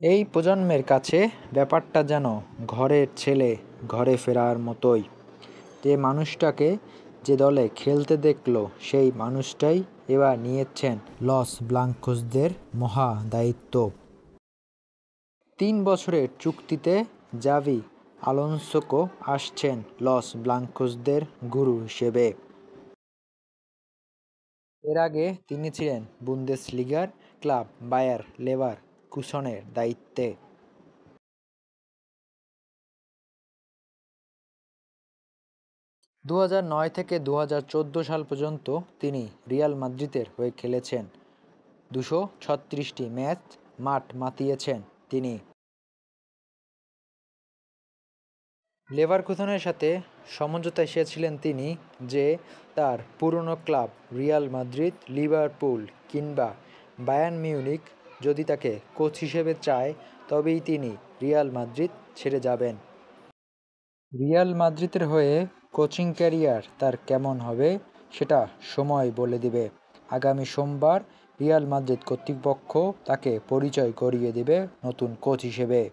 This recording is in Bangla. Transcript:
এই প্রজন্মের কাছে ব্যাপারটা যেন ঘরের ছেলে ঘরে ফেরার মতোই। যে মানুষটাকে যে দলে খেলতে দেখল সেই মানুষটাই এবার নিয়েছেন লস ব্লাঙ্কোসদের মহা দায়িত্ব। ৩ বছরের চুক্তিতে জাভি আলোনসোকে আসছেন লস ব্লাঙ্কোসদের গুরু হিসেবে। এর আগে তিনি ছিলেন বুন্দেসলিগার ক্লাব বায়ার লেভারকুসেনের দায়িত্বে। ২০০৯ থেকে ২০১৪ সাল পর্যন্ত তিনি রিয়াল মাদ্রিদের হয়ে খেলেছেন। ২৩৬টি ম্যাচ মাঠ মাতিয়েছেন তিনি। লেভারকুসেনের সাথে সমঝোতা এসেছিলেন তিনি যে তার পুরনো ক্লাব রিয়াল মাদ্রিদ, লিভারপুল কিংবা বায়ার্ন মিউনিখ যদি তাকে কোচ হিসেবে চায় তবেই তিনি রিয়াল মাদ্রিদ ছেড়ে যাবেন। রিয়াল মাদ্রিদের হয়ে কোচিং ক্যারিয়ার তার কেমন হবে সেটা সময় বলে দেবে। আগামী সোমবার রিয়াল মাদ্রিদ কর্তৃপক্ষ তাকে পরিচয় করিয়ে দেবে নতুন কোচ হিসেবে।